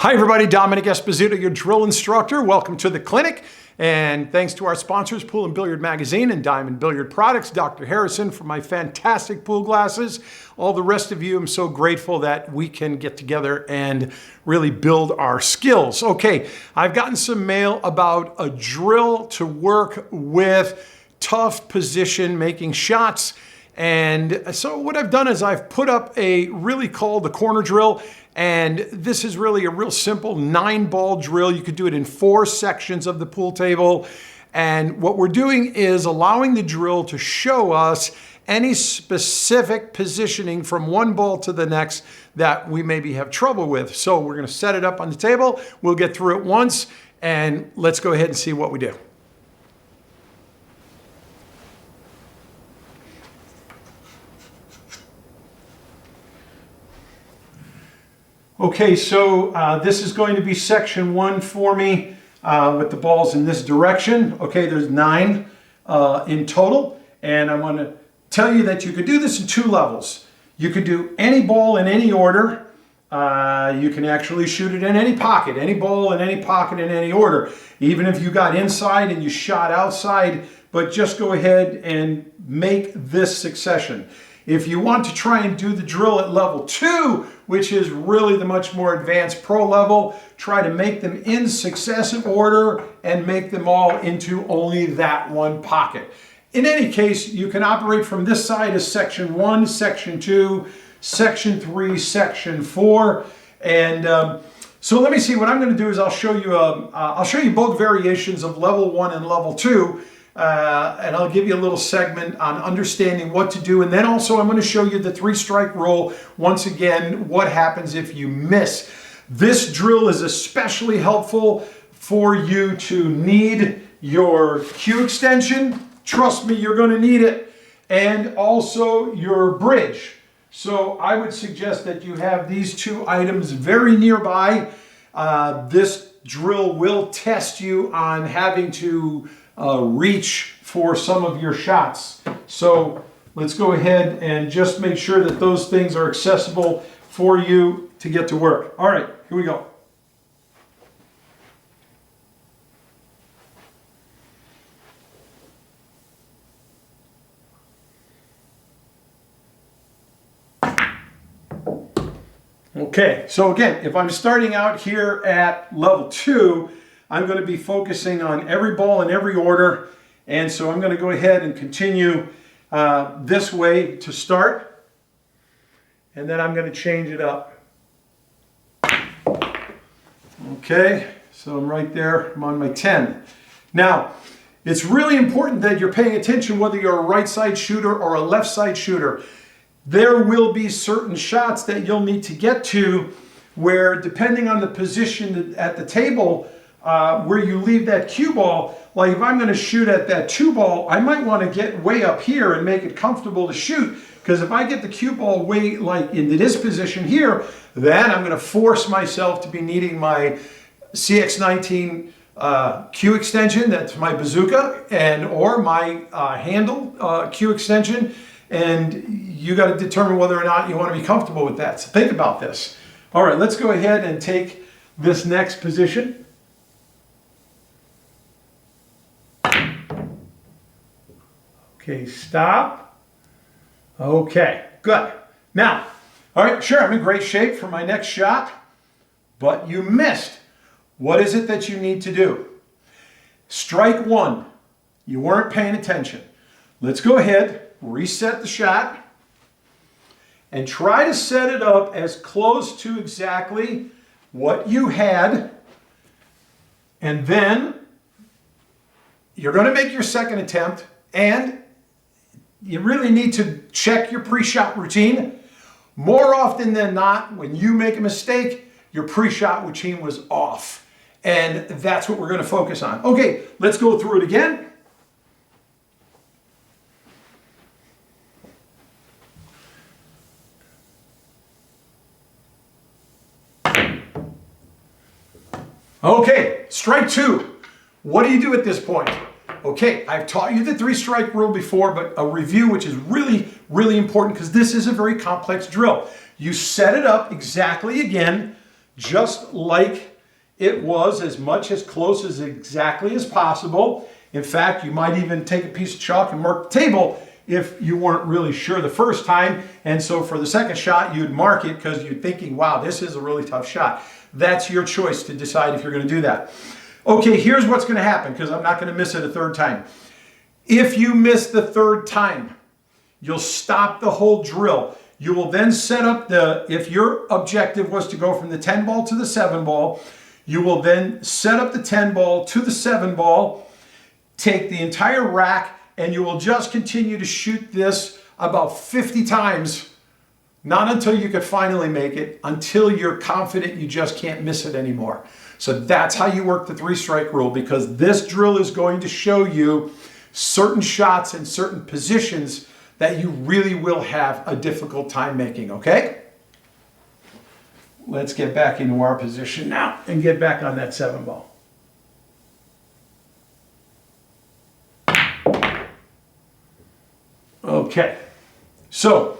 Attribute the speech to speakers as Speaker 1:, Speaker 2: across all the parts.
Speaker 1: Hi everybody, Dominic, your drill instructor. Welcome to the clinic. And thanks to our sponsors, Pool and Billiard Magazine and Diamond Billiard Products, Dr. Harrison for my fantastic pool glasses. All the rest of you, I'm so grateful that we can get together and really build our skills. Okay, I've gotten some mail about a drill to work with tough position making shots. And so what I've done is I've put up a really called the corner drill. And this is really a real simple 9-ball drill. You could do it in 4 sections of the pool table. And what we're doing is allowing the drill to show us any specific positioning from one ball to the next that we maybe have trouble with. So we're going to set it up on the table. We'll get through it once and let's go ahead and see what we do. Okay, so this is going to be section 1 for me with the balls in this direction. Okay, there's 9 in total, and I'm going to tell you that you could do this in 2 levels. You could do any ball in any order. You can actually shoot it in any pocket, any ball in any pocket in any order. Even if you got inside and you shot outside, but just go ahead and make this succession. If you want to try and do the drill at level 2, which is really the much more advanced pro level, try to make them in successive order and make them all into only that one pocket. In any case, you can operate from this side as section 1, section 2, section 3, section 4. And so let me see, what I'm going to do is I'll show you both variations of level 1 and level 2. And I'll give you a little segment on understanding what to do. And then also I'm going to show you the 3-strike rule. Once again, what happens if you miss. This drill is especially helpful for you to need your cue extension. Trust me, you're going to need it. And also your bridge. So I would suggest that you have these 2 items very nearby. This drill will test you on having to reach for some of your shots. So let's go ahead and just make sure that those things are accessible for you to get to work. All right, here we go. Okay, so again, if I'm starting out here at level 2, I'm going to be focusing on every ball in every order, and so I'm going to go ahead and continue this way to start, and then I'm going to change it up. Okay, so I'm right there, I'm on my 10. Now, it's really important that you're paying attention whether you're a right side shooter or a left side shooter. There will be certain shots that you'll need to get to where, depending on the position at the table, where you leave that cue ball, like if I'm going to shoot at that 2 ball, I might want to get way up here and make it comfortable to shoot, because if I get the cue ball way like into this position here, then I'm going to force myself to be needing my CX19 cue extension, that's my bazooka, and or my handle cue extension, and you got to determine whether or not you want to be comfortable with that. So think about this. All right, let's go ahead and take this next position. Okay, stop. Okay, good. Now, all right, sure, I'm in great shape for my next shot, but you missed. What is it that you need to do? Strike 1. You weren't paying attention. Let's go ahead, reset the shot, and try to set it up as close to exactly what you had. And then you're going to make your second attempt, and you really need to check your pre-shot routine. More often than not, when you make a mistake, your pre-shot routine was off. And that's what we're going to focus on. Okay, let's go through it again. Okay, strike 2. What do you do at this point? Okay, I've taught you the 3-strike rule before, but a review which is really, really important because this is a very complex drill. You set it up exactly again just like it was, as much as close as exactly as possible. In fact, you might even take a piece of chalk and mark the table if you weren't really sure the first time. And so for the second shot, you'd mark it because you're thinking, wow, this is a really tough shot. That's your choice to decide if you're going to do that. Okay, here's what's going to happen, because I'm not going to miss it a third time. If you miss the third time, you'll stop the whole drill. You will then set up if your objective was to go from the 10 ball to the 7 ball, you will then set up the 10 ball to the 7 ball, take the entire rack, and you will just continue to shoot this about 50 times. Not until you can finally make it, until you're confident you just can't miss it anymore. So that's how you work the 3-strike rule, because this drill is going to show you certain shots and certain positions that you really will have a difficult time making, okay? Let's get back into our position now and get back on that 7 ball. Okay, so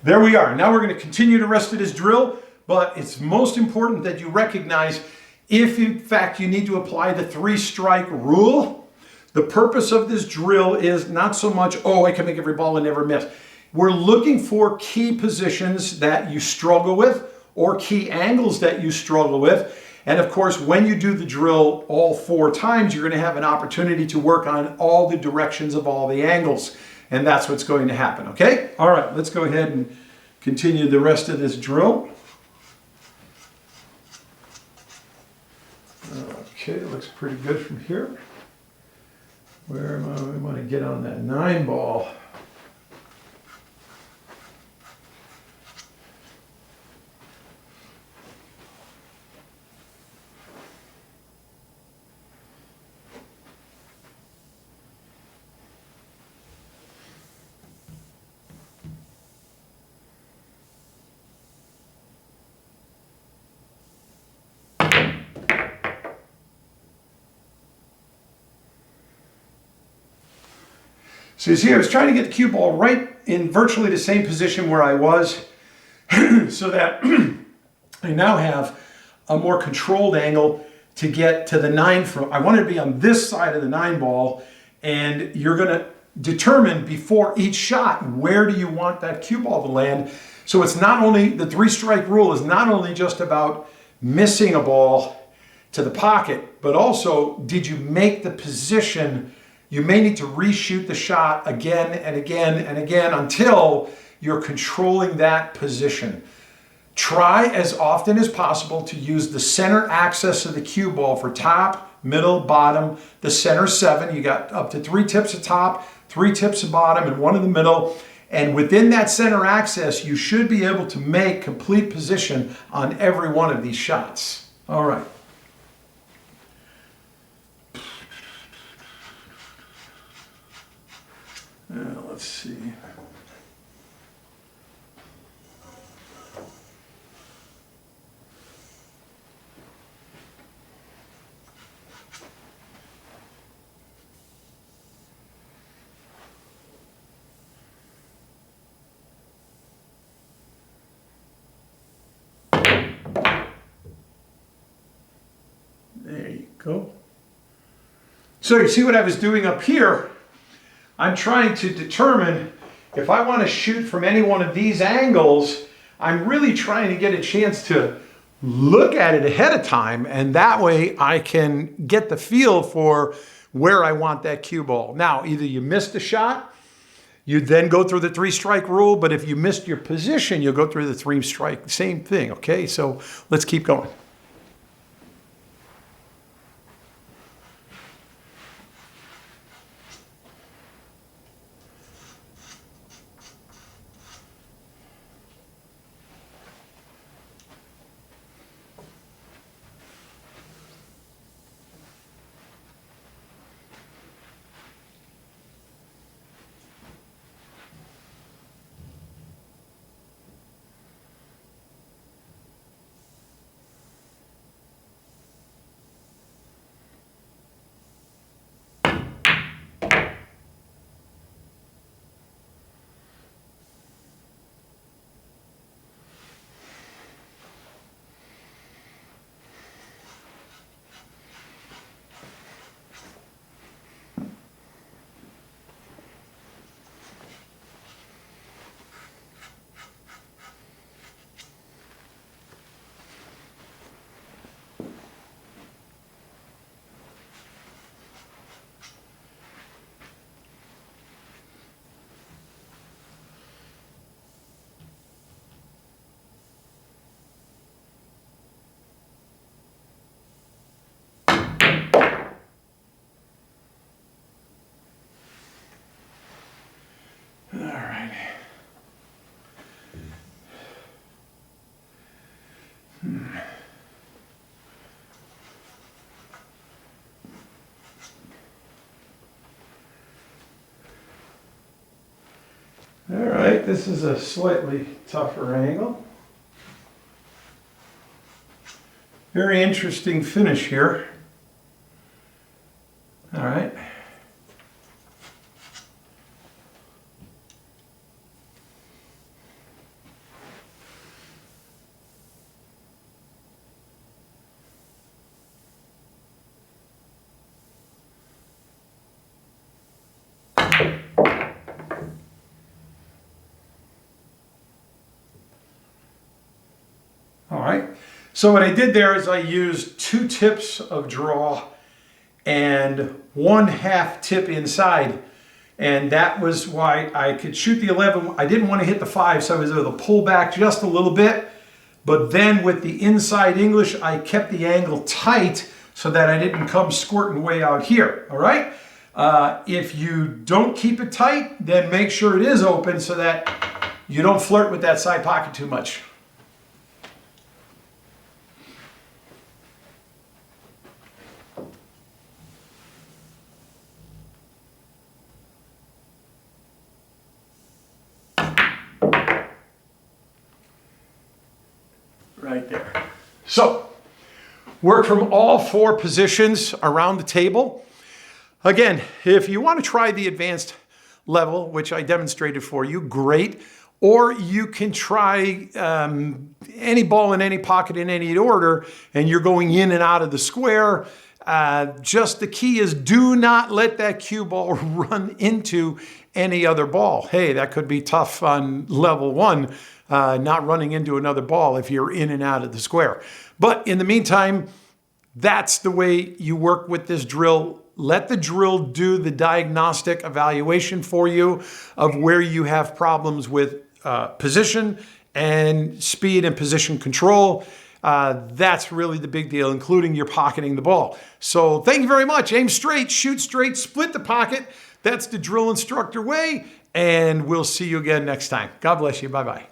Speaker 1: there we are. Now we're going to continue the rest of this drill, but it's most important that you recognize if in fact you need to apply the 3-strike rule. The purpose of this drill is not so much, oh, I can make every ball and never miss. We're looking for key positions that you struggle with or key angles that you struggle with. And of course, when you do the drill all 4 times, you're going to have an opportunity to work on all the directions of all the angles. And that's what's going to happen, okay? All right, let's go ahead and continue the rest of this drill. Okay, it looks pretty good from here. Where am I? We want to get on that 9 ball. So you see, I was trying to get the cue ball right in virtually the same position where I was so that I now have a more controlled angle to get to the 9 from. I wanted to be on this side of the 9 ball, and you're going to determine before each shot where do you want that cue ball to land. So it's not only, the 3-strike rule is not only just about missing a ball to the pocket, but also did you make the position. You may need to reshoot the shot again and again and again until you're controlling that position. Try as often as possible to use the center axis of the cue ball for top, middle, bottom, the center 7. You got up to 3 tips at top, 3 tips at bottom, and 1 in the middle. And within that center axis, you should be able to make complete position on every one of these shots. All right. Let's see. There you go. So you see what I was doing up here? I'm trying to determine if I want to shoot from any one of these angles. I'm really trying to get a chance to look at it ahead of time, and that way I can get the feel for where I want that cue ball. Now, either you missed a shot, you then go through the 3-strike rule, but if you missed your position, you'll go through the 3-strike, same thing, okay? So let's keep going. All right, this is a slightly tougher angle. Very interesting finish here. All right. All right, so what I did there is I used 2 tips of draw and 1/2 tip inside. And that was why I could shoot the 11. I didn't want to hit the 5, so I was able to pull back just a little bit. But then with the inside English, I kept the angle tight so that I didn't come squirting way out here, all right? If you don't keep it tight, then make sure it is open so that you don't flirt with that side pocket too much. Right there. So, work from all 4 positions around the table. Again, if you want to try the advanced level, which I demonstrated for you, great. Or you can try any ball in any pocket in any order, and you're going in and out of the square. Just the key is do not let that cue ball run into any other ball. Hey, that could be tough on level 1, not running into another ball if you're in and out of the square. But in the meantime, that's the way you work with this drill. Let the drill do the diagnostic evaluation for you of where you have problems with position and speed and position control. That's really the big deal, including your pocketing the ball. So thank you very much. Aim straight, shoot straight, split the pocket. That's the drill instructor way. And we'll see you again next time. God bless you. Bye-bye.